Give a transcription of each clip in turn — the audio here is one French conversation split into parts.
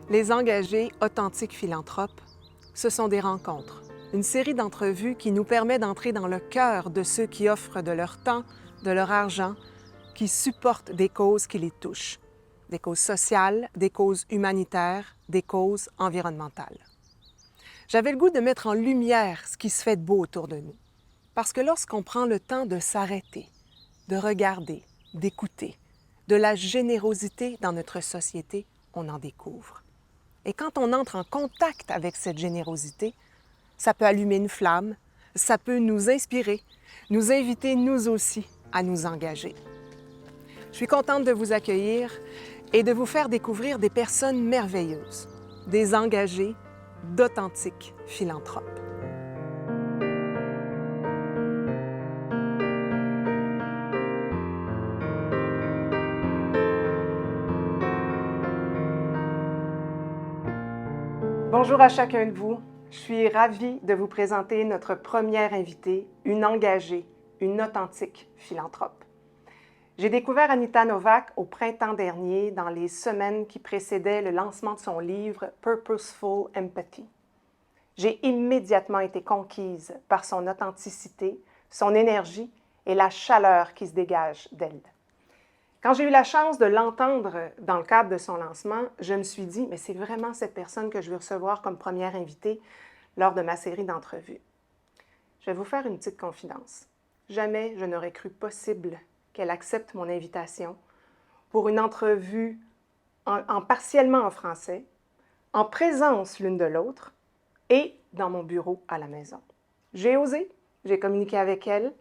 Les engagés authentiques philanthropes, ce sont des rencontres, une série d'entrevues qui nous permet d'entrer dans le cœur de ceux qui offrent de leur temps, de leur argent, qui supportent des causes qui les touchent, des causes sociales, des causes humanitaires, des causes environnementales. J'avais le goût de mettre en lumière ce qui se fait de beau autour de nous, parce que lorsqu'on prend le temps de s'arrêter, de regarder, d'écouter, de la générosité dans notre société, on en découvre. Et quand on entre en contact avec cette générosité, ça peut allumer une flamme, ça peut nous inspirer, nous inviter nous aussi à nous engager. Je suis contente de vous accueillir et de vous faire découvrir des personnes merveilleuses, des engagés, d'authentiques philanthropes. Bonjour à chacun de vous. Je suis ravie de vous présenter notre première invitée, une engagée, une authentique philanthrope. J'ai découvert Anita Novak au printemps dernier, dans les semaines qui précédaient le lancement de son livre Purposeful Empathy. J'ai immédiatement été conquise par son authenticité, son énergie et la chaleur qui se dégage d'elle. Quand j'ai eu la chance de l'entendre dans le cadre de son lancement, je me suis dit, mais c'est vraiment cette personne que je veux recevoir comme première invitée lors de ma série d'entrevues. Je vais vous faire une petite confidence. Jamais je n'aurais cru possible qu'elle accepte mon invitation pour une entrevue partiellement en français, en présence l'une de l'autre et dans mon bureau à la maison. J'ai osé, j'ai communiqué avec elle,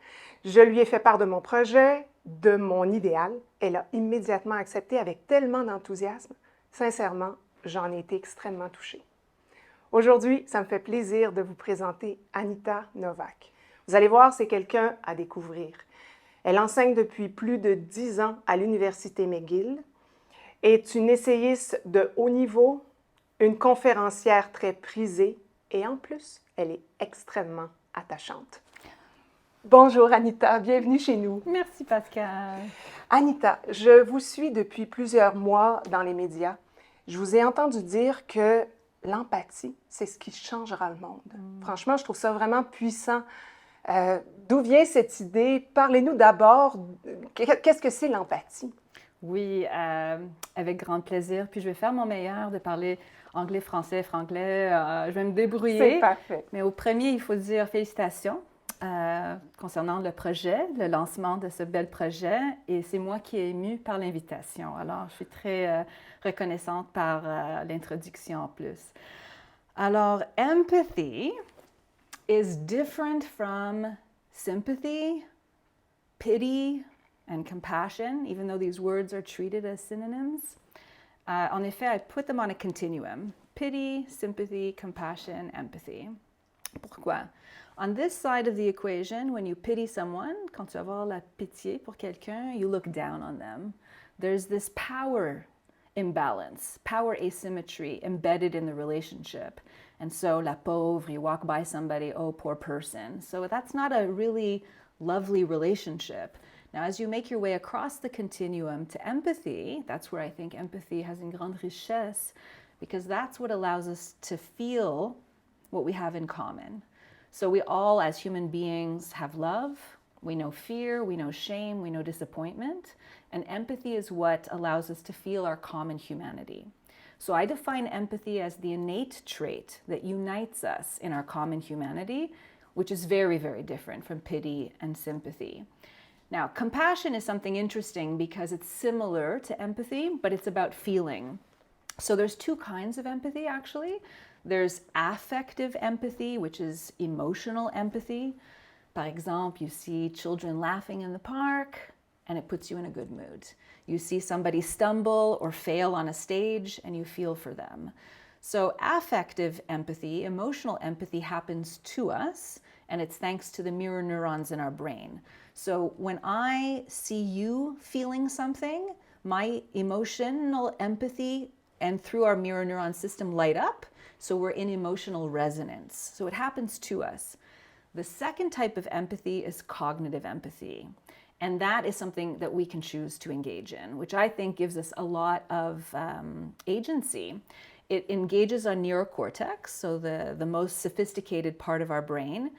je lui ai fait part de mon projet, de mon idéal. Elle a immédiatement accepté avec tellement d'enthousiasme. Sincèrement, j'en ai été extrêmement touchée. Aujourd'hui, ça me fait plaisir de vous présenter Anita Novak. Vous allez voir, c'est quelqu'un à découvrir. Elle enseigne depuis plus de 10 ans à l'Université McGill, est une essayiste de haut niveau, une conférencière très prisée et en plus, elle est extrêmement attachante. Bonjour Anita, bienvenue chez nous. Merci Pascal. Anita, je vous suis depuis plusieurs mois dans les médias. Je vous ai entendu dire que l'empathie, c'est ce qui changera le monde. Franchement, je trouve ça vraiment puissant. D'où vient cette idée? Parlez-nous d'abord, qu'est-ce que c'est l'empathie? Oui, avec grand plaisir. Puis je vais faire mon meilleur de parler anglais, français, franglais. Je vais me débrouiller. C'est parfait. Mais au premier, il faut dire félicitations concernant le projet, le lancement de ce bel projet. Et c'est moi qui ai émue par l'invitation. Alors, je suis très reconnaissante par l'introduction en plus. Alors, empathy is different from sympathy, pity, and compassion, even though these words are treated as synonyms. En effet, I put them on a continuum. Pity, sympathy, compassion, empathy. Pourquoi? On this side of the equation, when you pity someone, quand tu vas avoir la pitié pour quelqu'un, you look down on them. There's this power imbalance, power asymmetry embedded in the relationship. And so, la pauvre, you walk by somebody, oh, poor person. So that's not a really lovely relationship. Now, as you make your way across the continuum to empathy, that's where I think empathy has une grande richesse, because that's what allows us to feel what we have in common. So we all, as human beings, have love, we know fear, we know shame, we know disappointment, and empathy is what allows us to feel our common humanity. So I define empathy as the innate trait that unites us in our common humanity, which is very, very different from pity and sympathy. Now, compassion is something interesting because it's similar to empathy, but it's about feeling. So there's two kinds of empathy, actually. There's affective empathy, which is emotional empathy. Par exemple, you see children laughing in the park, and it puts you in a good mood. You see somebody stumble or fail on a stage, and you feel for them. So affective empathy, emotional empathy happens to us, and it's thanks to the mirror neurons in our brain. So when I see you feeling something, my emotional empathy and through our mirror neuron system light up, so we're in emotional resonance. So it happens to us. The second type of empathy is cognitive empathy. And that is something that we can choose to engage in, which I think gives us a lot of agency. It engages our neurocortex, so the most sophisticated part of our brain,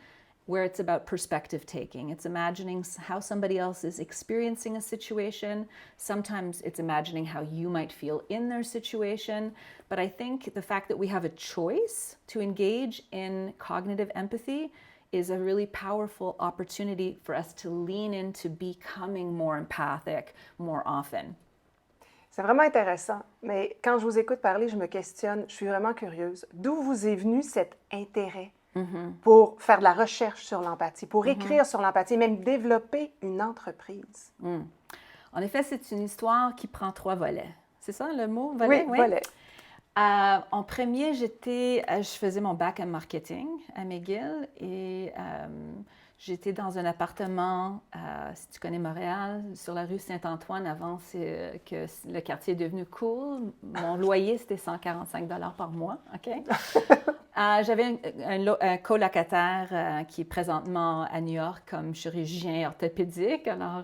where it's about perspective taking. It's imagining how somebody else is experiencing a situation. Sometimes it's imagining how you might feel in their situation. But I think the fact that we have a choice to engage in cognitive empathy is a really powerful opportunity for us to lean into becoming more empathic more often. C'est vraiment intéressant, mais quand je vous écoute parler, je me questionne, je suis vraiment curieuse. D'où vous est venu cet intérêt pour faire de la recherche sur l'empathie, pour écrire sur l'empathie, même développer une entreprise? En effet, c'est une histoire qui prend 3 volets. C'est ça le mot, volet? Oui, volet. En premier, je faisais mon bac en marketing à McGill et j'étais dans un appartement, si tu connais Montréal, sur la rue Saint-Antoine avant que le quartier est devenu cool. Mon loyer, c'était 145 $ par mois. OK? J'avais un colocataire qui est présentement à New York comme chirurgien orthopédique. Alors,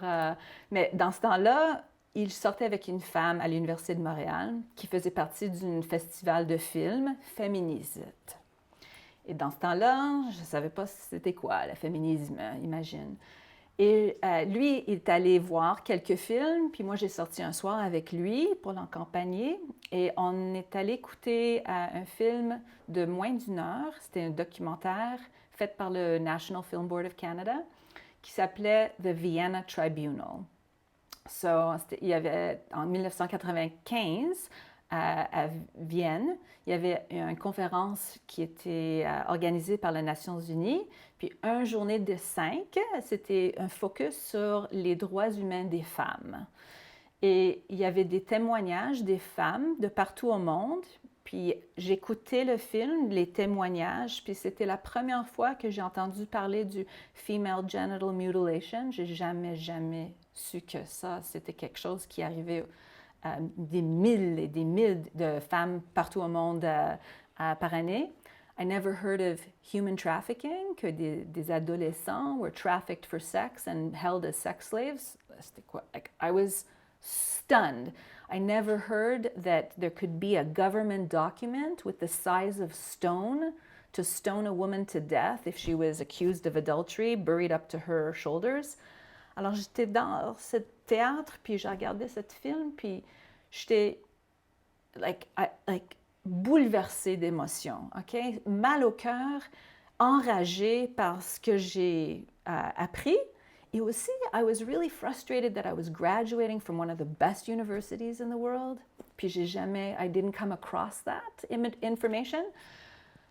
mais dans ce temps-là, il sortait avec une femme à l'Université de Montréal qui faisait partie d'un festival de films féministes. Et dans ce temps-là, je ne savais pas c'était quoi, le féminisme, imagine. Et lui, il est allé voir quelques films, puis moi, j'ai sorti un soir avec lui pour l'accompagner. Et on est allé écouter un film de moins d'1 heure. C'était un documentaire fait par le National Film Board of Canada qui s'appelait The Vienna Tribunal. Il y avait, en 1995, à Vienne, il y avait une conférence qui était organisée par les Nations Unies. Puis, une journée de 5, c'était un focus sur les droits humains des femmes. Et il y avait des témoignages des femmes de partout au monde. Puis, j'écoutais le film, les témoignages, puis c'était la première fois que j'ai entendu parler du female genital mutilation. J'ai jamais su que ça, c'était quelque chose qui arrivait des mille et des mille de femmes partout au monde par année. I never heard of human trafficking, que des adolescents were trafficked for sex and held as sex slaves. C'était quoi? Like, I was stunned. I never heard that there could be a government document with the size of stone to stone a woman to death if she was accused of adultery, buried up to her shoulders. Alors, j'étais dans ce théâtre, puis je regardais ce film, puis j'étais bouleversée d'émotions, OK? Mal au cœur, enragée par ce que j'ai appris. Et aussi, I was really frustrated that I was graduating from one of the best universities in the world. Puis I didn't come across that information.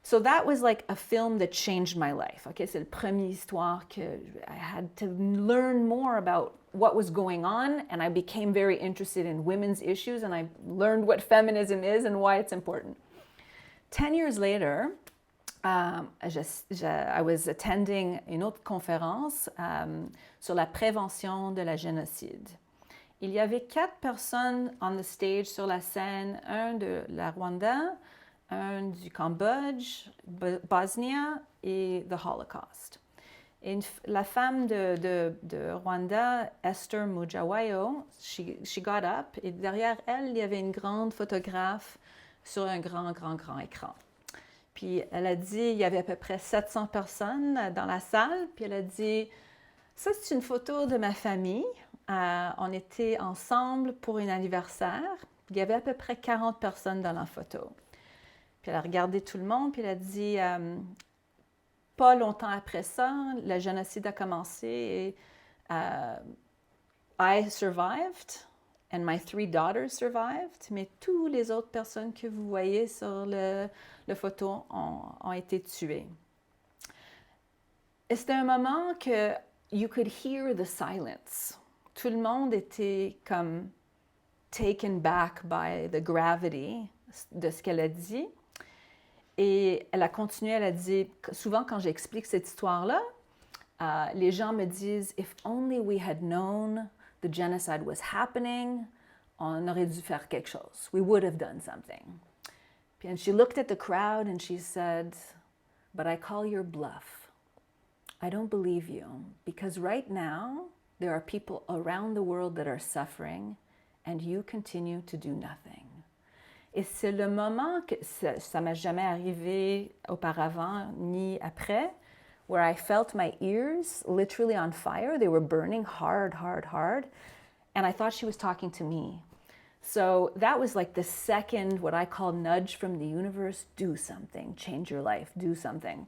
So that was like a film that changed my life. Okay, c'est la première histoire que I had to learn more about what was going on, and I became very interested in women's issues, and I learned what feminism is and why it's important. 10 years later, I was attending une autre conférence sur la prévention de la génocide. Il y avait 4 personnes on the stage sur la scène, un de la Rwanda, un du Cambodge, Bosnia et the Holocaust. Et la femme de Rwanda, Esther Mujawayo, she got up et derrière elle, il y avait une grande photographe sur un grand écran. Puis elle a dit, il y avait à peu près 700 personnes dans la salle, puis elle a dit, ça c'est une photo de ma famille. On était ensemble pour un anniversaire. Il y avait à peu près 40 personnes dans la photo. Puis elle a regardé tout le monde, puis elle a dit, pas longtemps après ça, le génocide a commencé et I survived and my 3 daughters survived, mais toutes les autres personnes que vous voyez sur le photo ont été tuées. Et c'était un moment que you could hear the silence. Tout le monde était comme taken back by the gravity de ce qu'elle a dit. Et elle a continué, elle a dit, souvent quand j'explique cette histoire-là, les gens me disent, if only we had known the genocide was happening, on aurait dû faire quelque chose. We would have done something. And she looked at the crowd and she said, but I call your bluff. I don't believe you because right now there are people around the world that are suffering and you continue to do nothing. Et c'est le moment que ça m'est jamais arrivé auparavant ni après, where I felt my ears literally on fire. They were burning hard, hard, hard. And I thought she was talking to me. So that was like the second, what I call nudge from the universe, do something, change your life, do something.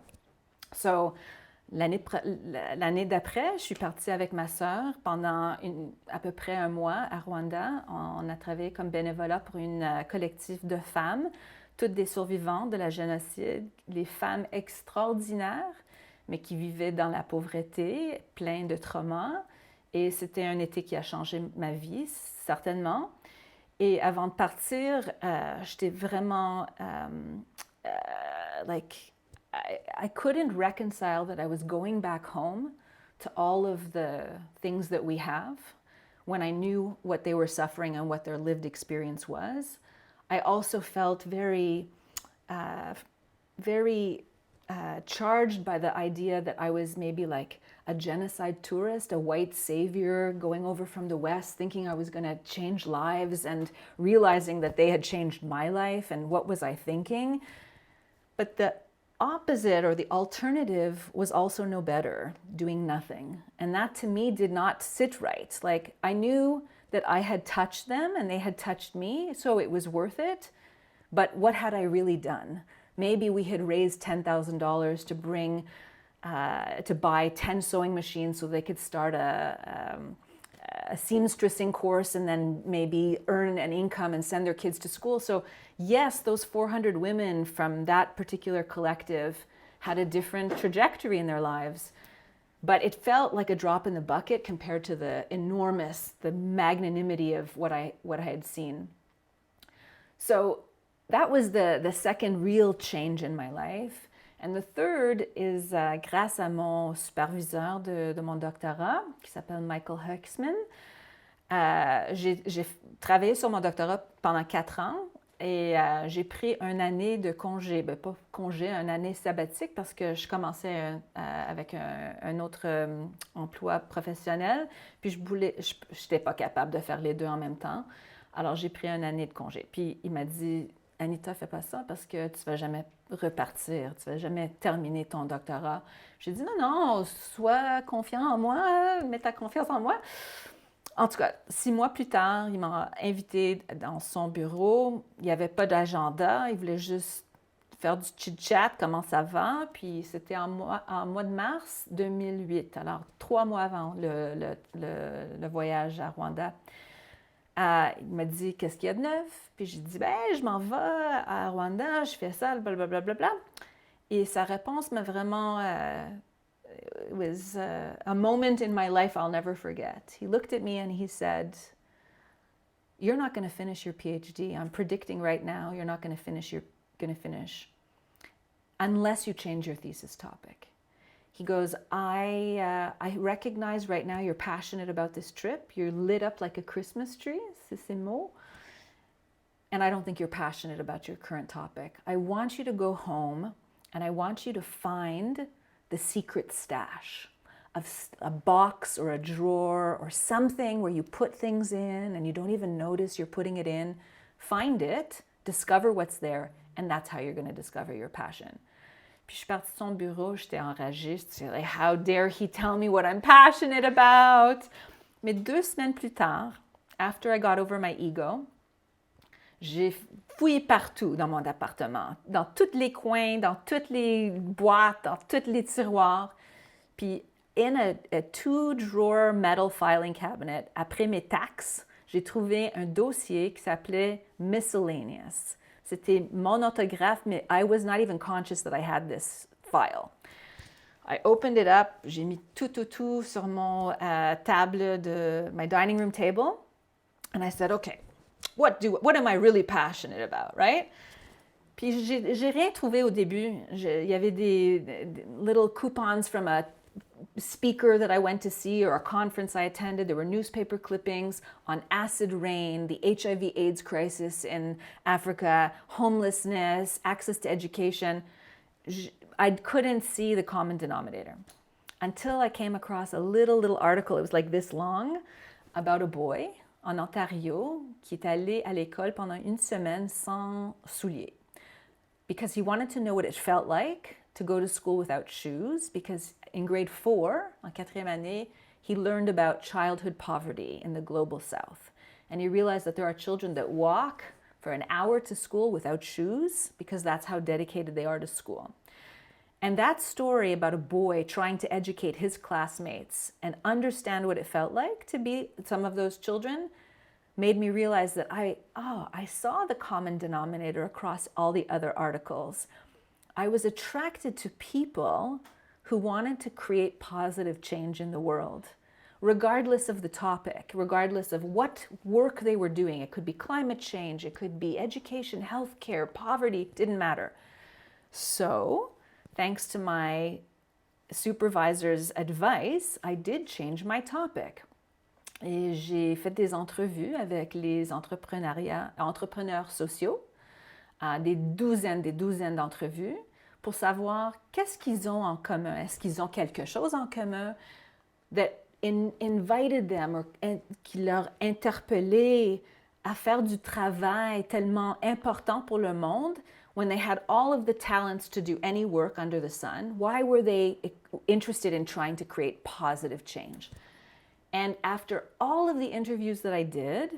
So l'année d'après, je suis partie avec ma sœur pendant à peu près un mois à Rwanda. On a travaillé comme bénévolat pour une collectif de femmes, toutes des survivantes de la génocide, les femmes extraordinaires, mais qui vivaient dans la pauvreté, plein de traumas. Et c'était un été qui a changé ma vie, certainement. Et avant de partir, j'étais vraiment, I couldn't reconcile that I was going back home to all of the things that we have when I knew what they were suffering and what their lived experience was. I also felt very charged by the idea that I was maybe like a genocide tourist, a white savior going over from the West, thinking I was going to change lives and realizing that they had changed my life and what was I thinking. But the opposite or the alternative was also no better, doing nothing. And that to me did not sit right. Like I knew that I had touched them and they had touched me, so it was worth it. But what had I really done? Maybe we had raised $10,000 to bring, to buy 10 sewing machines so they could start a seamstressing course and then maybe earn an income and send their kids to school. So yes, those 400 women from that particular collective had a different trajectory in their lives, but it felt like a drop in the bucket compared to the magnanimity of what I had seen. So that was the second real change in my life. And the third is grâce à mon superviseur de mon doctorat, qui s'appelle Michael Huxman. J'ai travaillé sur mon doctorat pendant 4 ans et j'ai pris une année de congé, pas congé, une année sabbatique parce que je commençais avec un autre emploi professionnel, puis je n'étais pas capable de faire les deux en même temps. Alors j'ai pris une année de congé. Puis il m'a dit, Anita, fais pas ça parce que tu vas jamais repartir, tu vas jamais terminer ton doctorat. J'ai dit non, sois confiant en moi, mets ta confiance en moi. En tout cas, 6 mois plus tard, il m'a invité dans son bureau. Il n'y avait pas d'agenda, il voulait juste faire du chit-chat, comment ça va. Puis c'était en mois de mars 2008, alors 3 mois avant le voyage à Rwanda. Il m'a dit, qu'est-ce qu'il y a de neuf? Puis j'ai dit, je m'en vais à Rwanda, je fais ça, blablabla. Bla, bla, bla. Et sa réponse m'a vraiment, it was a moment in my life I'll never forget. He looked at me and he said, you're not going to finish your PhD. I'm predicting right now you're not going to finish unless you change your thesis topic. He goes, I recognize right now you're passionate about this trip. You're lit up like a Christmas tree, c'est ces mots. And I don't think you're passionate about your current topic. I want you to go home and I want you to find the secret stash of a box or a drawer or something where you put things in and you don't even notice you're putting it in. Find it, discover what's there, and that's how you're going to discover your passion. Puis je suis partie de son bureau, j'étais enragée, j'étais like, how dare he tell me what I'm passionate about? Mais 2 semaines plus tard, after I got over my ego, j'ai fouillé partout dans mon appartement, dans tous les coins, dans toutes les boîtes, dans tous les tiroirs. Puis in a 2-drawer metal filing cabinet, après mes taxes, j'ai trouvé un dossier qui s'appelait Miscellaneous. C'était mon autographe, mais I was not even conscious that I had this file. I opened it up, j'ai mis tout sur mon table de my dining room table, and I said, okay, what am I really passionate about, right? Puis j'ai rien trouvé au début. Il y avait des little coupons from a speaker that I went to see or a conference I attended. There were newspaper clippings on acid rain, the HIV/AIDS crisis in Africa, homelessness, access to education. I couldn't see the common denominator until I came across a little article. It was like this long about a boy en Ontario qui est allé à l'école pendant une semaine sans souliers. Because he wanted to know what it felt like to go to school without shoes, because in grade 4, en quatrième année, he learned about childhood poverty in the global south. And he realized that there are children that walk for an hour to school without shoes because that's how dedicated they are to school. And that story about a boy trying to educate his classmates and understand what it felt like to be some of those children made me realize that I saw the common denominator across all the other articles. I was attracted to people who wanted to create positive change in the world, regardless of the topic, regardless of what work they were doing. It could be climate change, it could be education, healthcare, poverty, didn't matter. So, thanks to my supervisor's advice, I did change my topic. Et j'ai fait des entrevues avec les entrepreneurs sociaux, des douzaines d'entrevues, pour savoir qu'est-ce qu'ils ont en commun. Est-ce qu'ils ont quelque chose en commun that invited them, or qui leur interpellait à faire du travail tellement important pour le monde when they had all of the talents to do any work under the sun? Why were they interested in trying to create positive change? And after all of the interviews that I did,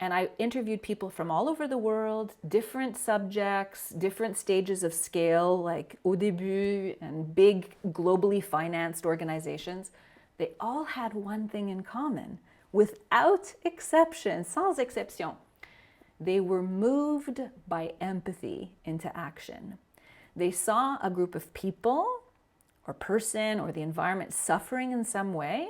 and I interviewed people from all over the world, different subjects, different stages of scale, like au début and big globally financed organizations, they all had one thing in common, without exception, sans exception. They were moved by empathy into action. They saw a group of people or person or the environment suffering in some way,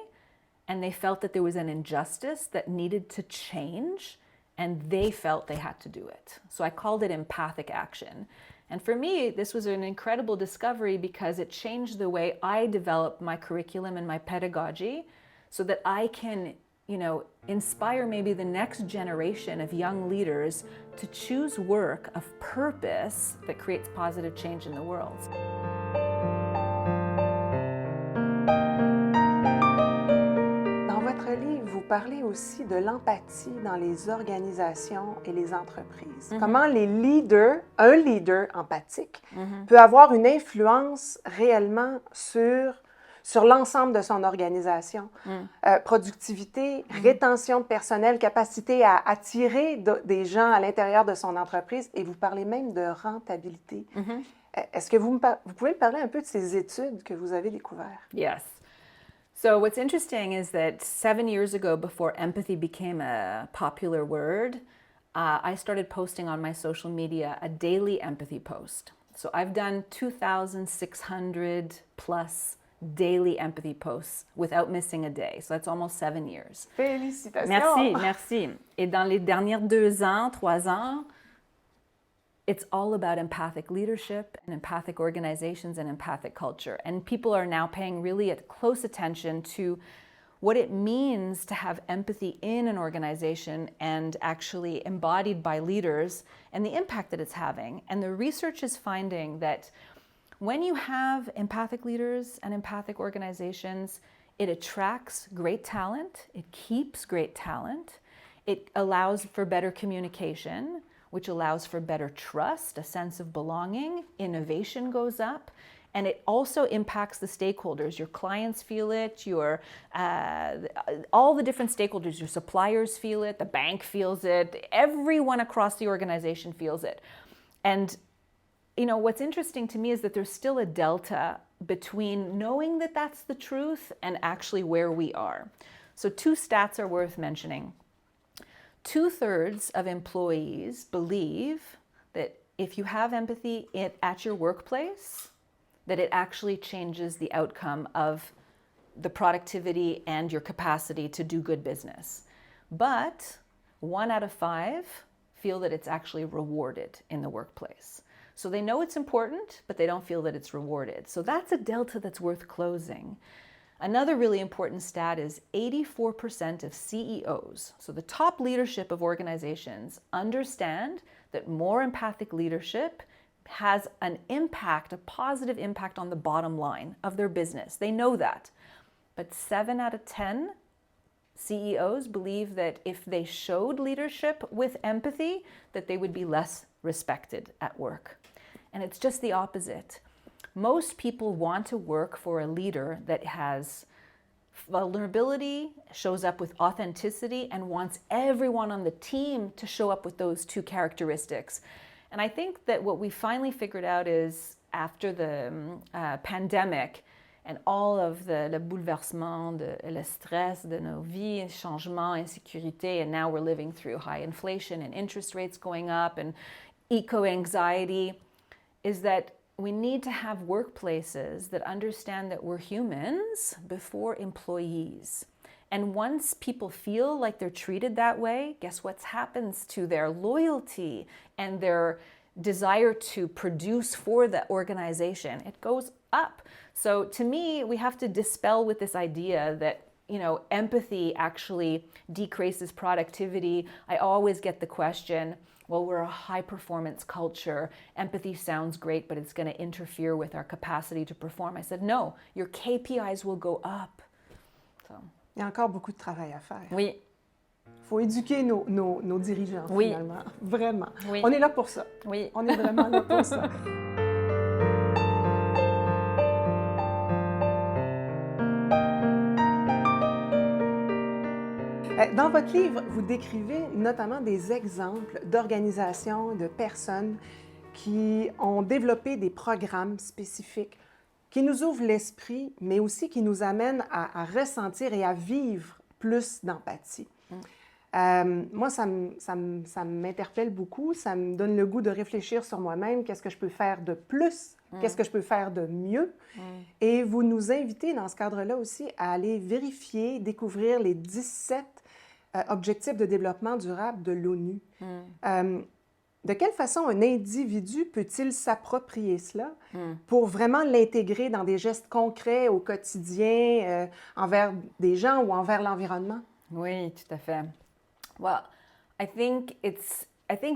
and they felt that there was an injustice that needed to change, and they felt they had to do it. So I called it empathic action. And for me, this was an incredible discovery because it changed the way I developed my curriculum and my pedagogy so that I can, inspire maybe the next generation of young leaders to choose work of purpose that creates positive change in the world. Dans votre livre, vous parlez aussi de l'empathie dans les organisations et les entreprises. Comment un leader empathique peut avoir une influence réellement sur l'ensemble de son organisation. Productivité, rétention de personnel, capacité à attirer des gens à l'intérieur de son entreprise, et vous parlez même de rentabilité. Est-ce que vous pouvez me parler un peu de ces études que vous avez découvertes? Yes. So what's interesting is that 7 years ago, before empathy became a popular word, I started posting on my social media a daily empathy post. So I've done 2,600 plus daily empathy posts without missing a day. So that's almost 7 years. Félicitations! Merci. Et dans les dernières 2 ans, 3 ans, it's all about empathic leadership and empathic organizations and empathic culture. And people are now paying really close attention to what it means to have empathy in an organization and actually embodied by leaders and the impact that it's having. And the research is finding that when you have empathic leaders and empathic organizations, it attracts great talent, it keeps great talent, it allows for better communication, which allows for better trust, a sense of belonging, innovation goes up, and it also impacts the stakeholders. Your clients feel it, all the different stakeholders, your suppliers feel it, the bank feels it, everyone across the organization feels it. And what's interesting to me is that there's still a delta between knowing that that's the truth and actually where we are. So 2 stats are worth mentioning. 2/3 of employees believe that if you have empathy at your workplace, that it actually changes the outcome of the productivity and your capacity to do good business. But 1 out of 5 feel that it's actually rewarded in the workplace. So they know it's important, but they don't feel that it's rewarded. So that's a delta that's worth closing. Another really important stat is 84% of CEOs, so the top leadership of organizations, understand that more empathic leadership has an impact, a positive impact on the bottom line of their business. They know that. But 7 out of 10 CEOs believe that if they showed leadership with empathy, that they would be less respected at work. And it's just the opposite. Most people want to work for a leader that has vulnerability, shows up with authenticity, and wants everyone on the team to show up with those two characteristics. And I think that what we finally figured out is after the pandemic and all of le bouleversement, le stress de nos vies, changement, insécurité, and now we're living through high inflation and interest rates going up and eco-anxiety, is that we need to have workplaces that understand that we're humans before employees. And once people feel like they're treated that way, guess what happens to their loyalty and their desire to produce for the organization? It goes up. So to me, we have to dispel with this idea that, you know, empathy actually decreases productivity. I always get the question, well, we're a high-performance culture. Empathy sounds great, but it's going to interfere with our capacity to perform. I said, no, your KPIs will go up. So. Il y a encore beaucoup de travail à faire. Oui. Il faut éduquer nos dirigeants, oui. Finalement. Vraiment. Oui. On est là pour ça. Oui. On est vraiment là pour ça. Dans votre livre, vous décrivez notamment des exemples d'organisations, de personnes qui ont développé des programmes spécifiques qui nous ouvrent l'esprit, mais aussi qui nous amènent à ressentir et à vivre plus d'empathie. Moi, ça m'interpelle beaucoup, ça me donne le goût de réfléchir sur moi-même, qu'est-ce que je peux faire de plus, qu'est-ce que je peux faire de mieux. Et vous nous invitez dans ce cadre-là aussi à aller vérifier, découvrir les 17 objectifs de développement durable de l'ONU. De quelle façon un individu peut-il s'approprier cela pour vraiment l'intégrer dans des gestes concrets au quotidien envers des gens ou envers l'environnement? Oui, tout à fait. Well, I think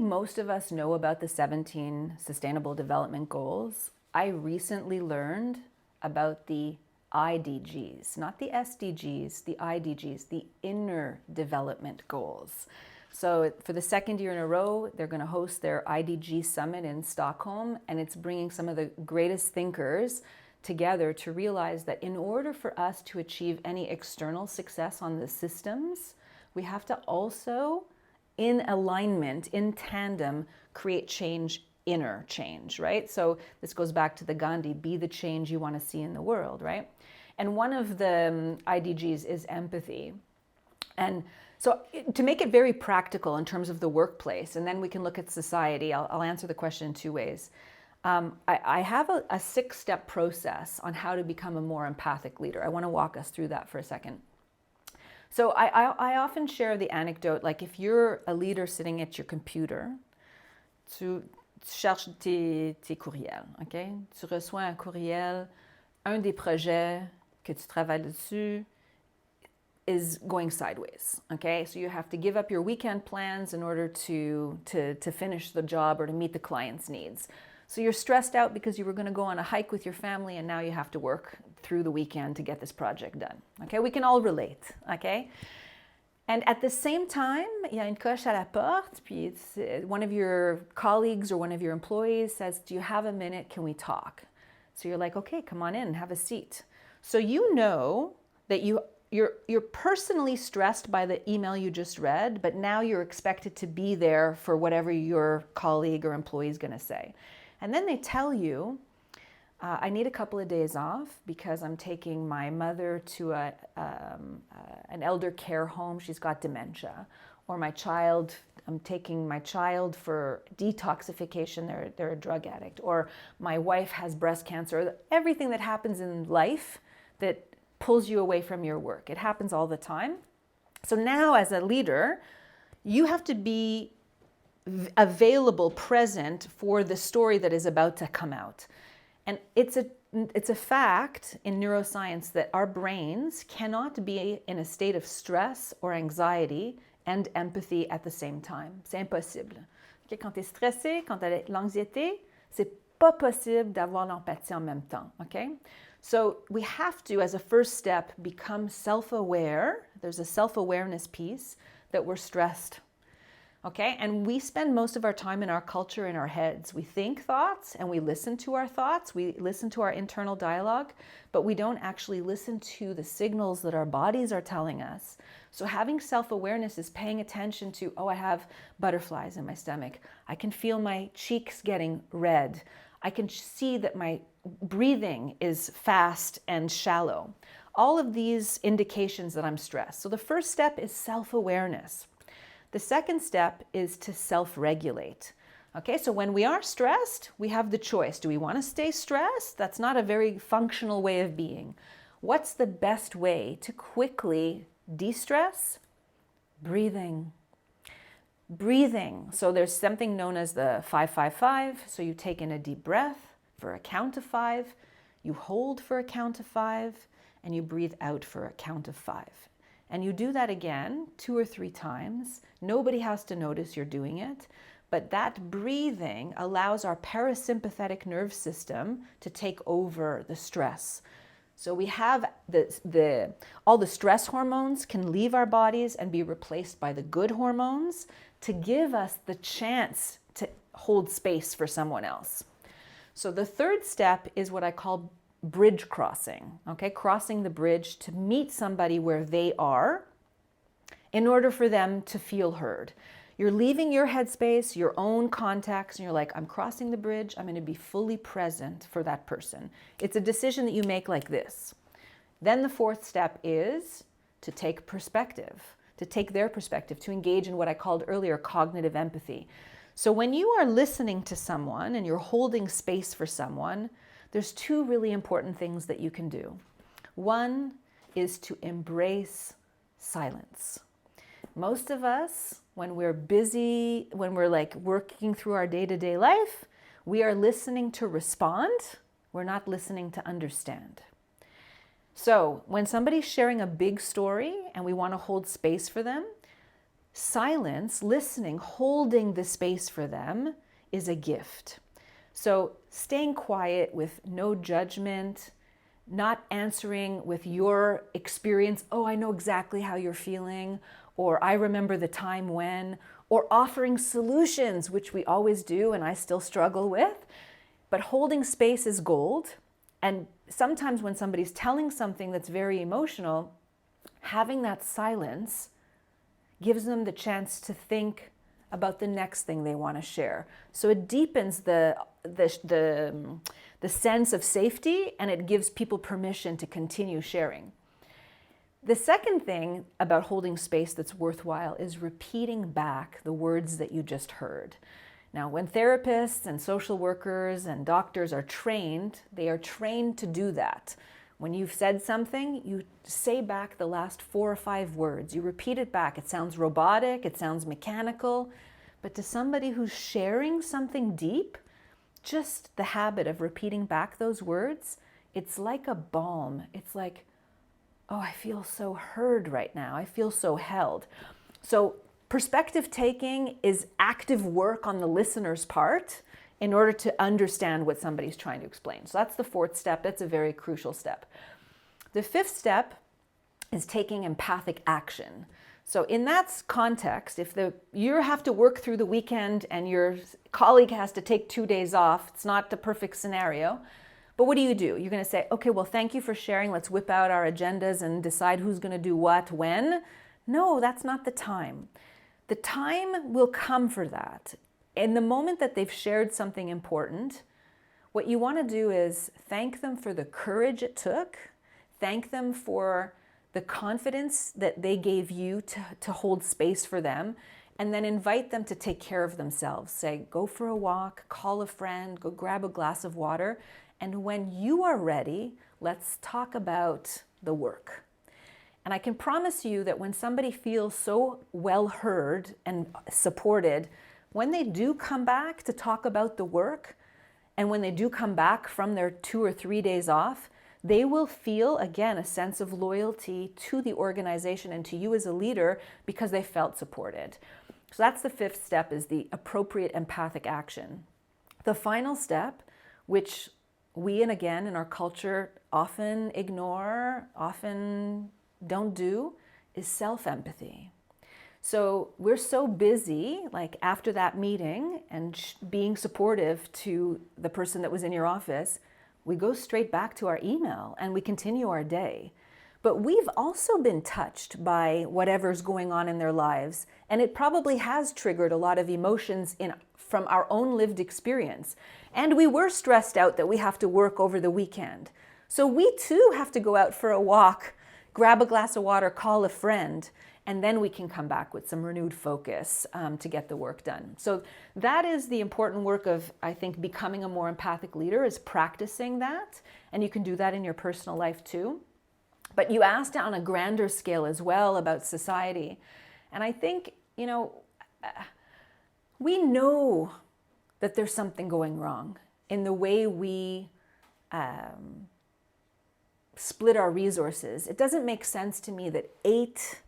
most of us know about the 17 Sustainable Development Goals. I recently learned about the IDGs, not the SDGs, the IDGs, the Inner Development Goals. So for the second year in a row, they're going to host their IDG Summit in Stockholm, and it's bringing some of the greatest thinkers together to realize that in order for us to achieve any external success on the systems, we have to also, in alignment, in tandem, create change, inner change, right? So this goes back to the Gandhi, be the change you want to see in the world, right? And one of the IDGs is empathy. And so to make it very practical in terms of the workplace, and then we can look at society, I'll answer the question in two ways. I have a 6-step process on how to become a more empathic leader. I want to walk us through that for a second. So I often share the anecdote, like if you're a leader sitting at your computer, tu cherches tes courriels, OK? Tu reçois un courriel, un des projets que tu travailles dessus is going sideways, okay? So you have to give up your weekend plans in order to finish the job or to meet the client's needs. So you're stressed out because you were going to go on a hike with your family and now you have to work through the weekend to get this project done, okay? We can all relate, okay? And at the same time, il y a une coche à la porte, puis one of your colleagues or one of your employees says, do you have a minute? Can we talk? So you're like, okay, come on in, have a seat. So you know that you're personally stressed by the email you just read, but now you're expected to be there for whatever your colleague or employee is going to say. And then they tell you, I need a couple of days off because I'm taking my mother to an elder care home. She's got dementia. Or I'm taking my child for detoxification. They're a drug addict. Or my wife has breast cancer. Everything that happens in life that pulls you away from your work. It happens all the time. So now as a leader, you have to be available, present for the story that is about to come out. And it's a fact in neuroscience that our brains cannot be in a state of stress or anxiety and empathy at the same time. C'est impossible. Okay? Quand tu es stressé, quand tu as l'anxiété, c'est pas possible d'avoir l'empathie en même temps. Okay? So we have to, as a first step, become self-aware there's a self-awareness piece that we're stressed. Okay, and we spend most of our time in our culture in our heads. We think thoughts and we listen to our thoughts, we listen to our internal dialogue, but we don't actually listen to the signals that our bodies are telling us. So having self-awareness is paying attention to, oh, I have butterflies in my stomach. I can feel my cheeks getting red. I can see that my breathing is fast and shallow. All of these indications that I'm stressed. So the first step is self-awareness. The second step is to self-regulate. Okay, so when we are stressed, we have the choice. Do we want to stay stressed? That's not a very functional way of being. What's the best way to quickly de-stress? Breathing. Breathing. So there's something known as the 5-5-5. So you take in a deep breath for a count of 5, you hold for a count of 5, and you breathe out for a count of 5. And you do that again 2 or 3 times. Nobody has to notice you're doing it, but that breathing allows our parasympathetic nerve system to take over the stress. So we have all the stress hormones can leave our bodies and be replaced by the good hormones to give us the chance to hold space for someone else. So the third step is what I call bridge crossing, okay? Crossing the bridge to meet somebody where they are in order for them to feel heard. You're leaving your headspace, your own context, and you're like, I'm crossing the bridge. I'm going to be fully present for that person. It's a decision that you make like this. Then the fourth step is to take perspective, to take their perspective, to engage in what I called earlier cognitive empathy. So when you are listening to someone and you're holding space for someone, there's 2 really important things that you can do. One is to embrace silence. Most of us, when we're busy, when we're like working through our day-to-day life, we are listening to respond. We're not listening to understand. So when somebody's sharing a big story and we want to hold space for them, silence, listening, holding the space for them is a gift. So staying quiet with no judgment, not answering with your experience, oh, I know exactly how you're feeling, or I remember the time when, or offering solutions, which we always do and I still struggle with. But holding space is gold. And sometimes when somebody's telling something that's very emotional, having that silence gives them the chance to think about the next thing they want to share. So it deepens the sense of safety, and it gives people permission to continue sharing. The second thing about holding space that's worthwhile is repeating back the words that you just heard. Now, when therapists and social workers and doctors are trained, they are trained to do that. When you've said something, you say back the last 4 or 5 words. You repeat it back. It sounds robotic, it sounds mechanical, but to somebody who's sharing something deep, just the habit of repeating back those words, it's like a balm. It's like, oh, I feel so heard right now. I feel so held. So perspective taking is active work on the listener's part in order to understand what somebody's trying to explain. So that's the 4th step. That's a very crucial step. The 5th step is taking empathic action. So in that context, if you have to work through the weekend and your colleague has to take 2 days off, it's not the perfect scenario. But what do? You're going to say, okay, well, thank you for sharing. Let's whip out our agendas and decide who's going to do what, when. No, that's not the time. The time will come for that. In the moment that they've shared something important, what you want to do is thank them for the courage it took, thank them for the confidence that they gave you to hold space for them, and then invite them to take care of themselves. Say, go for a walk, call a friend, go grab a glass of water, and when you are ready, let's talk about the work. And I can promise you that when somebody feels so well heard and supported, when they do come back to talk about the work, and when they do come back from their 2 or 3 days off, they will feel, again, a sense of loyalty to the organization and to you as a leader because they felt supported. So that's the 5th step, is the appropriate empathic action. The final step, which we, and again, in our culture often ignore, often don't do, is self-empathy. So we're so busy, like after that meeting and being supportive to the person that was in your office, we go straight back to our email and we continue our day. But we've also been touched by whatever's going on in their lives, and it probably has triggered a lot of emotions from our own lived experience. And we were stressed out that we have to work over the weekend. So we too have to go out for a walk, grab a glass of water, call a friend, and then we can come back with some renewed focus to get the work done. So that is the important work of, I think, becoming a more empathic leader, is practicing that. And you can do that in your personal life too. But you asked on a grander scale as well about society. And I think, we know that there's something going wrong in the way we split our resources. It doesn't make sense to me that 8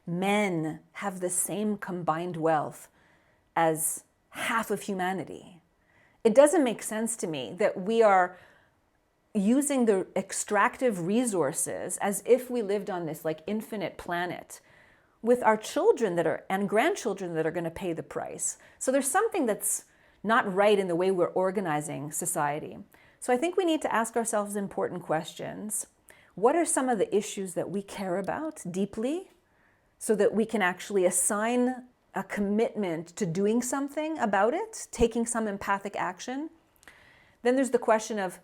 men have the same combined wealth as half of humanity. It doesn't make sense to me that we are using the extractive resources as if we lived on this like infinite planet with our children and grandchildren that are going to pay the price. So there's something that's not right in the way we're organizing society. So I think we need to ask ourselves important questions. What are some of the issues that we care about deeply so that we can actually assign a commitment to doing something about it, taking some empathic action? Then there's the question of,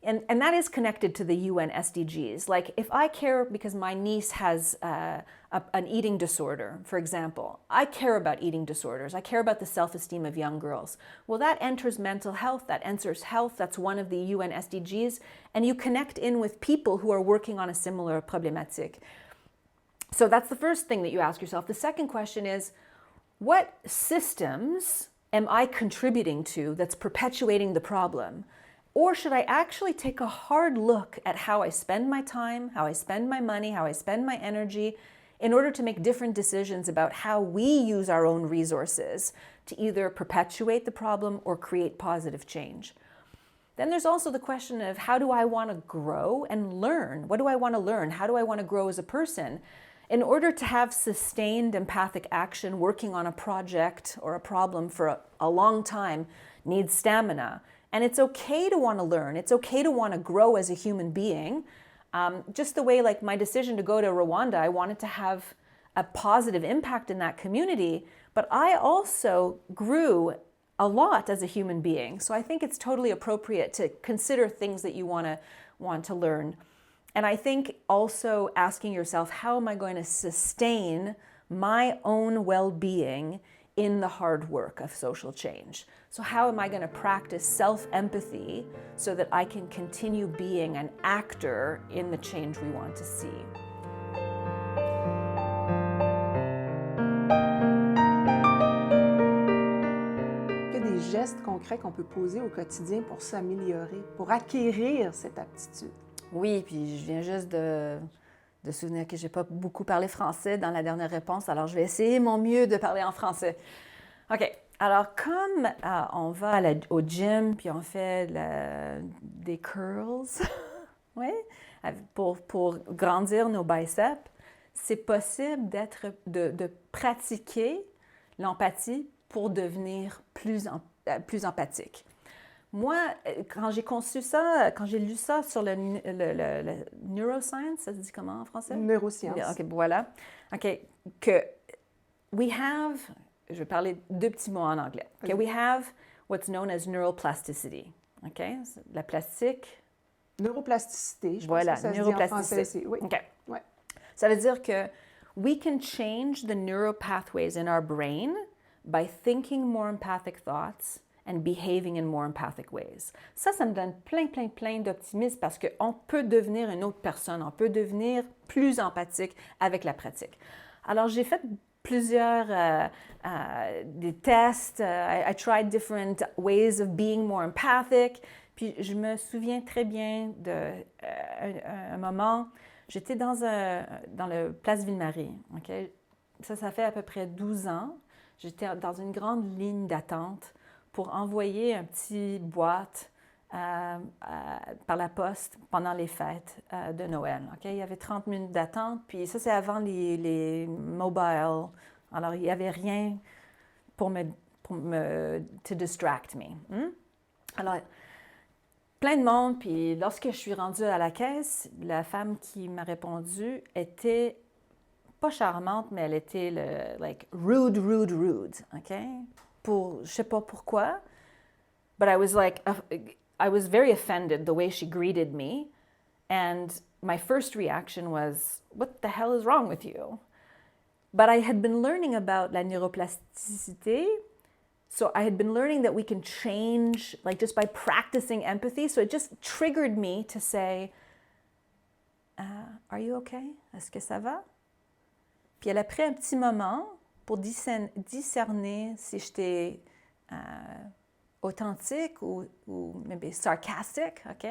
and that is connected to the UN SDGs. Like if I care because my niece has an eating disorder, for example, I care about eating disorders. I care about the self-esteem of young girls. Well, that enters mental health, that enters health. That's one of the UN SDGs. And you connect in with people who are working on a similar problematic. So that's the first thing that you ask yourself. The second question is, what systems am I contributing to that's perpetuating the problem? Or should I actually take a hard look at how I spend my time, how I spend my money, how I spend my energy, in order to make different decisions about how we use our own resources to either perpetuate the problem or create positive change? Then there's also the question of, how do I want to grow and learn? What do I want to learn? How do I want to grow as a person? In order to have sustained empathic action, working on a project or a problem for a long time needs stamina. And it's okay to want to learn. It's okay to want to grow as a human being. Just the way, like my decision to go to Rwanda, I wanted to have a positive impact in that community, but I also grew a lot as a human being. So I think it's totally appropriate to consider things that you want to learn. And I think also asking yourself, how am I going to sustain my own well-being in the hard work of social change? So how am I going to practice self-empathy so that I can continue being an actor in the change we want to see? Il y a des gestes concrets qu'on peut poser au quotidien pour s'améliorer, pour acquérir cette aptitude. Oui, puis je viens juste de souvenir que je n'ai pas beaucoup parlé français dans la dernière réponse, alors je vais essayer mon mieux de parler en français. OK. Alors, comme on va au gym, puis on fait des curls, oui, pour grandir nos biceps, c'est possible de pratiquer l'empathie pour devenir plus empathique. Moi, quand j'ai conçu ça, quand j'ai lu ça sur le neuroscience, ça se dit comment en français? Neurosciences. OK, voilà. OK, que we have, je vais parler 2 petits mots en anglais. Okay, we have what's known as neuroplasticity. OK, la plastique. Neuroplasticité, je voilà, pense que ça se dit en français aussi. Oui. OK. Ouais. Ça veut dire que we can change the neural pathways in our brain by thinking more empathic thoughts and behaving in more empathic ways. Ça me donne plein d'optimisme parce qu'on peut devenir une autre personne, on peut devenir plus empathique avec la pratique. Alors, j'ai fait plusieurs des tests. I tried different ways of being more empathic. Puis, je me souviens très bien d'un moment, j'étais dans le Place Ville-Marie. Okay? Ça fait à peu près 12 ans. J'étais dans une grande ligne d'attente pour envoyer un petit boîte par la poste pendant les fêtes de Noël. Okay? Il y avait 30 minutes d'attente, puis ça, c'est avant les mobiles. Alors, il n'y avait rien pour to distract me. Alors, plein de monde, puis lorsque je suis rendue à la caisse, la femme qui m'a répondu était pas charmante, mais elle était rude, OK? Je sais pas pourquoi, but I was very offended the way she greeted me, and my first reaction was, what the hell is wrong with you? But I had been learning about la neuroplasticité. So I had been learning that we can change, just by practicing empathy. So it just triggered me to say, are you okay? Est-ce que ça va? Puis elle a pris un petit moment pour discerner si j'étais authentique ou maybe sarcastic, OK?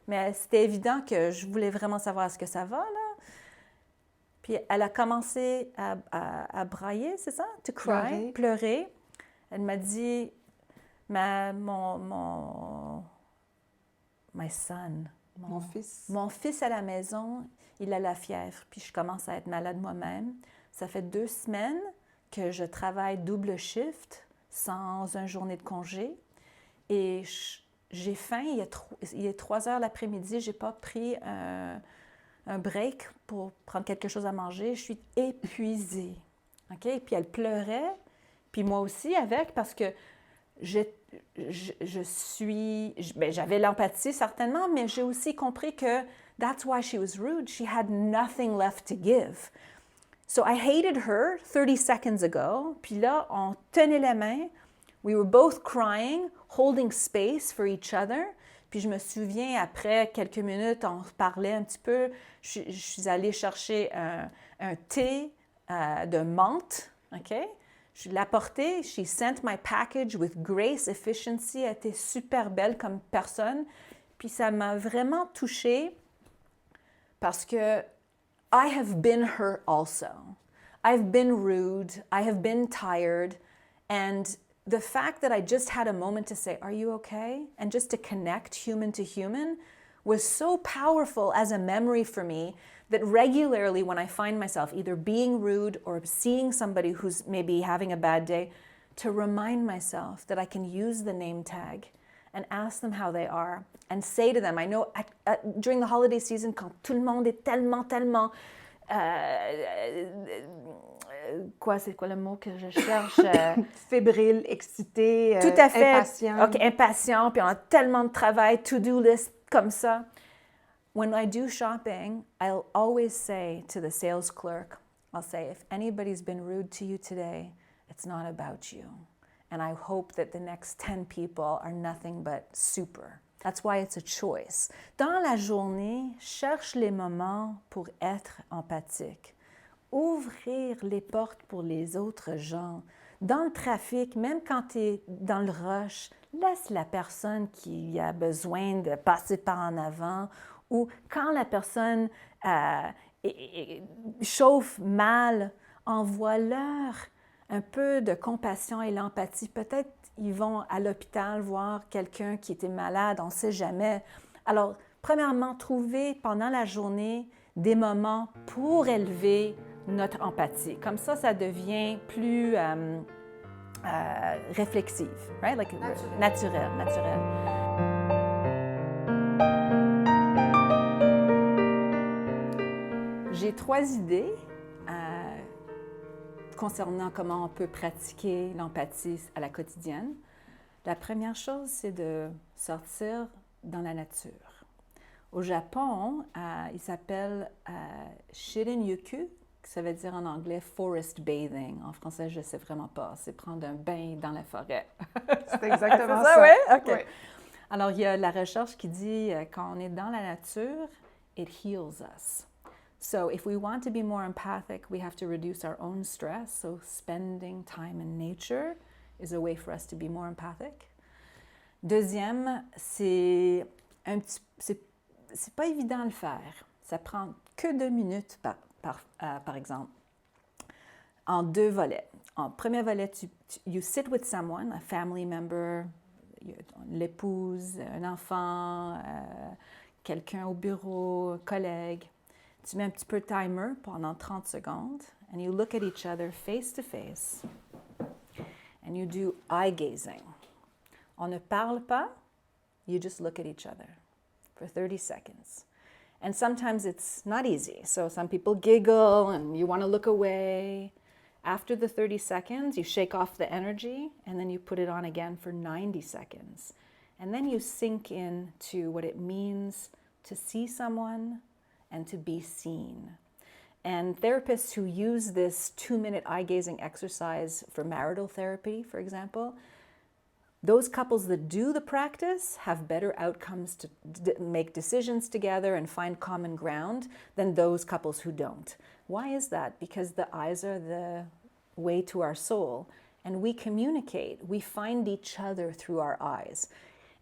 Mais c'était évident que je voulais vraiment savoir est-ce que ça va, là. Puis elle a commencé à brailler, c'est ça? To cry, pleurer. Elle m'a dit, my son, mon fils à la maison, il a la fièvre, puis je commence à être malade moi-même. Ça fait 2 semaines que je travaille double shift, sans une journée de congé, et j'ai faim. Il est 3 heures l'après-midi, je n'ai pas pris un break pour prendre quelque chose à manger. Je suis épuisée. Okay? Puis elle pleurait. Puis moi aussi avec, parce que j'avais l'empathie certainement, mais j'ai aussi compris que that's why she was rude. She had nothing left to give. So I hated her 30 seconds ago. Puis là, on tenait les mains. We were both crying, holding space for each other. Puis je me souviens, après quelques minutes, on parlait un petit peu. Je suis allée chercher un thé de menthe, OK? Je l'ai apporté. She sent my package with grace, efficiency. Elle était super belle comme personne. Puis ça m'a vraiment touchée parce que I have been her also. I've been rude. I have been tired. And the fact that I just had a moment to say, are you okay? And just to connect human to human was so powerful as a memory for me that regularly when I find myself either being rude or seeing somebody who's maybe having a bad day, to remind myself that I can use the name tag and ask them how they are and say to them, I know during the holiday season, quand tout le monde est tellement, c'est quoi le mot que je cherche? Fébrile, excité, tout à fait. Impatient. OK, impatient, puis on a tellement de travail, to-do list comme ça. When I do shopping, I'll always say to the sales clerk, I'll say, if anybody's been rude to you today, it's not about you. And I hope that the next 10 people are nothing but super. That's why it's a choice. Dans la journée, cherche les moments pour être empathique. Ouvrir les portes pour les autres gens. Dans le trafic, même quand tu es dans le rush, laisse la personne qui a besoin de passer par en avant, ou quand la personne chauffe mal, envoie-leur un peu de compassion et l'empathie. Peut-être ils vont à l'hôpital voir quelqu'un qui était malade, on ne sait jamais. Alors, premièrement, trouver pendant la journée des moments pour élever notre empathie. Comme ça devient plus réflexive, right? Like, naturel. J'ai 3 idées concernant comment on peut pratiquer l'empathie à la quotidienne. La première chose, c'est de sortir dans la nature. Au Japon, il s'appelle Shirin-yoku, ça veut dire en anglais forest bathing. En français, je ne sais vraiment pas. C'est prendre un bain dans la forêt. C'est exactement ça. Ça. Oui? OK. Ouais. Alors, il y a la recherche qui dit quand on est dans la nature, it heals us. So if we want to be more empathic, we have to reduce our own stress. So spending time in nature is a way for us to be more empathic. Deuxième, c'est pas évident à le faire. Ça prend que 2 minutes par exemple, en 2 volets. En premier volet, you sit with someone, a family member, l'épouse, un enfant, quelqu'un au bureau, un collègue. Tu mets un petit peu de timer pendant 30 secondes and you look at each other face to face and you do eye gazing. On ne parle pas, you just look at each other for 30 seconds. And sometimes it's not easy. So some people giggle and you want to look away. After the 30 seconds, you shake off the energy and then you put it on again for 90 seconds. And then you sink into what it means to see someone and to be seen. And therapists who use this 2-minute eye gazing exercise for marital therapy, for example, those couples that do the practice have better outcomes to make decisions together and find common ground than those couples who don't. Why is that? Because the eyes are the way to our soul, and we communicate. We find each other through our eyes.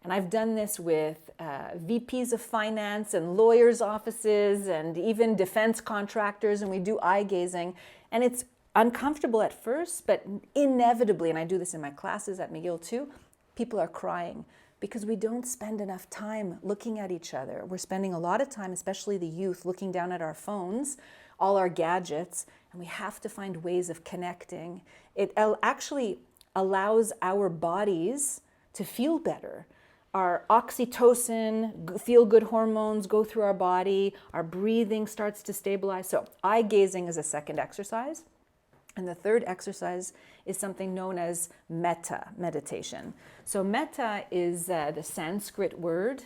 And I've done this with VPs of finance and lawyers' offices and even defense contractors, and we do eye gazing. And it's uncomfortable at first, but inevitably, and I do this in my classes at McGill too, people are crying because we don't spend enough time looking at each other. We're spending a lot of time, especially the youth, looking down at our phones, all our gadgets, and we have to find ways of connecting. It actually allows our bodies to feel better. Our oxytocin, feel-good hormones go through our body, our breathing starts to stabilize. So eye gazing is a second exercise. And the third exercise is something known as metta meditation. So metta is the Sanskrit word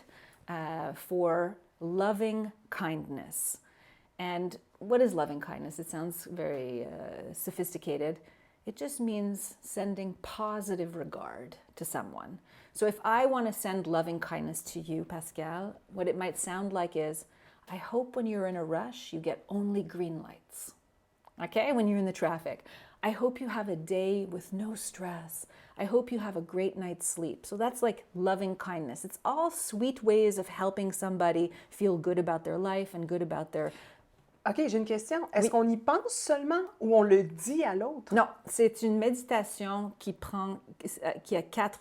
for loving kindness. And what is loving kindness? It sounds very sophisticated. It just means sending positive regard to someone. So if I want to send loving kindness to you, Pascal, what it might sound like is, I hope when you're in a rush, you get only green lights. Okay, when you're in the traffic. I hope you have a day with no stress. I hope you have a great night's sleep. So that's like loving kindness. It's all sweet ways of helping somebody feel good about their life and good about their... OK, j'ai une question. Est-ce qu'on y pense seulement ou on le dit à l'autre? Non, c'est une méditation qui a 4,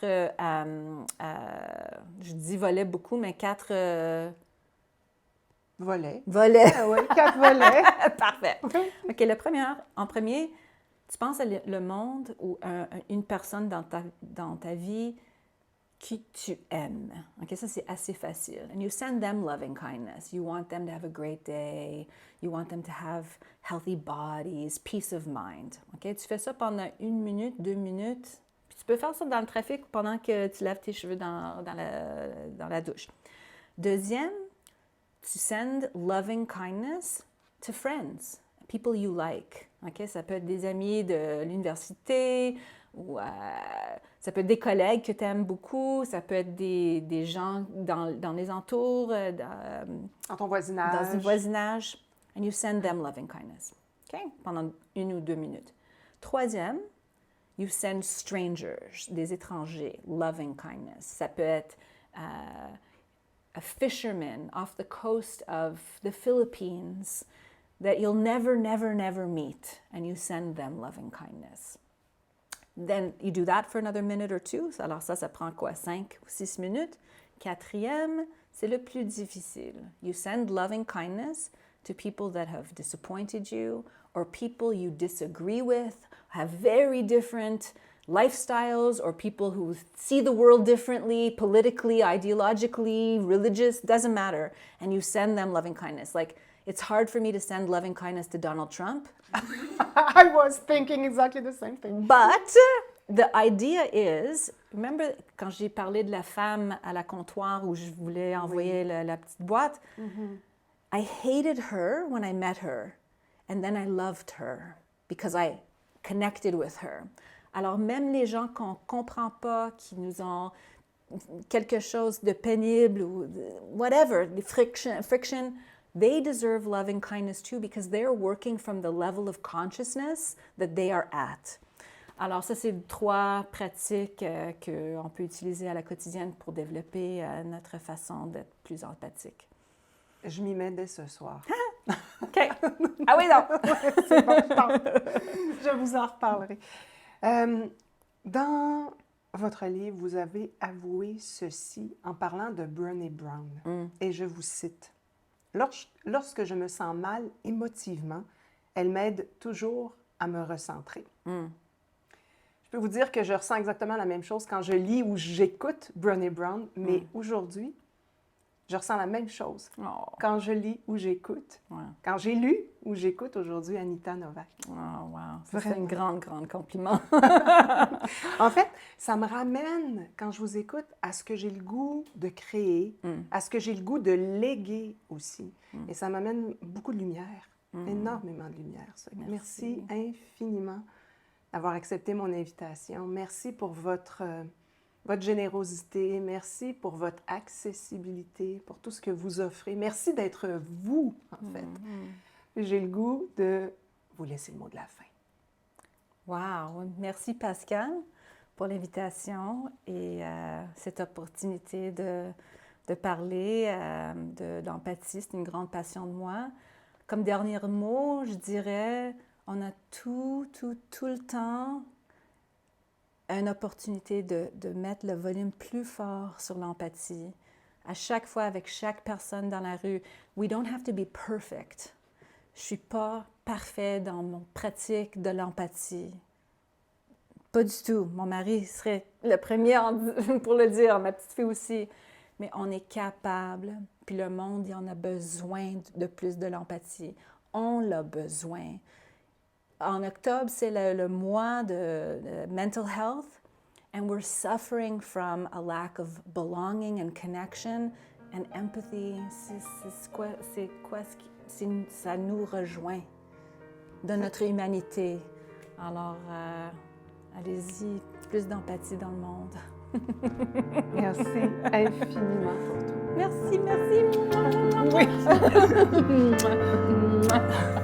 je dis volets beaucoup, mais 4... Volets. Volets. Ah oui, 4 volets. Parfait. OK, en premier, tu penses à le monde ou une personne dans ta vie qui tu aimes. OK, ça c'est assez facile. And you send them loving kindness. You want them to have a great day. You want them to have healthy bodies, peace of mind. OK, tu fais ça pendant 1 minute, 2 minutes. Puis tu peux faire ça dans le trafic pendant que tu laves tes cheveux dans la douche. Deuxième, tu send loving kindness to friends, people you like. Okay? Ça peut être des amis de l'université, ou ça peut être des collègues que tu aimes beaucoup, ça peut être des gens dans les entours, dans ton voisinage. Dans un voisinage. And you send them loving kindness. Okay? Pendant 1 ou 2 minutes. Troisième, you send strangers, des étrangers, loving kindness. Ça peut être... a fisherman off the coast of the Philippines that you'll never meet, and you send them loving kindness. Then you do that for another minute or two. Alors ça prend quoi? 5 ou 6 minutes. Quatrième, c'est le plus difficile. You send loving kindness to people that have disappointed you or people you disagree with, have very different lifestyles, or people who see the world differently, politically, ideologically, religious, doesn't matter. And you send them loving kindness. Like, it's hard for me to send loving kindness to Donald Trump. I was thinking exactly the same thing. But the idea is, remember quand j'ai parlé de la femme à la comptoir où je voulais envoyer la petite boîte? Mm-hmm. I hated her when I met her. And then I loved her because I connected with her. Alors, même les gens qu'on ne comprend pas, qui nous ont quelque chose de pénible ou whatever, the friction, they deserve loving kindness too because they're working from the level of consciousness that they are at. Alors, ça, c'est 3 pratiques qu'on peut utiliser à la quotidienne pour développer notre façon d'être plus empathique. Je m'y mets dès ce soir. OK. Ah oui, non! Ouais, c'est bon, je vous en reparlerai. Dans votre livre, vous avez avoué ceci en parlant de Brené Brown. Et je vous cite. Lorsque je me sens mal émotivement, elle m'aide toujours à me recentrer. Je peux vous dire que je ressens exactement la même chose quand je lis ou j'écoute Brené Brown, mais aujourd'hui, je ressens la même chose quand je lis ou j'écoute. Quand j'ai lu ou j'écoute aujourd'hui Anita Novak. Oh, wow! Ça, c'est un grand compliment. En fait, ça me ramène, quand je vous écoute, à ce que j'ai le goût de créer, à ce que j'ai le goût de léguer aussi. Et ça m'amène beaucoup de lumière, énormément de lumière. Ça. Merci infiniment d'avoir accepté mon invitation. Merci pour votre générosité. Merci pour votre accessibilité, pour tout ce que vous offrez. Merci d'être vous, en fait. J'ai le goût de vous laisser le mot de la fin. Wow! Merci, Pascal, pour l'invitation et cette opportunité de parler de l'empathie. C'est une grande passion de moi. Comme dernier mot, je dirais, on a tout le temps une opportunité de mettre le volume plus fort sur l'empathie. À chaque fois, avec chaque personne dans la rue, we don't have to be perfect. Je ne suis pas parfait dans mon pratique de l'empathie. Pas du tout. Mon mari serait le premier pour le dire, ma petite fille aussi. Mais on est capable, puis le monde, il en a besoin de plus de l'empathie. On l'a besoin. En octobre, c'est le mois de mental health, and we're suffering from a lack of belonging and connection, and empathy, ça nous rejoint de notre humanité. Alors, allez-y, plus d'empathie dans le monde. Merci infiniment pour tout. Merci. Oui.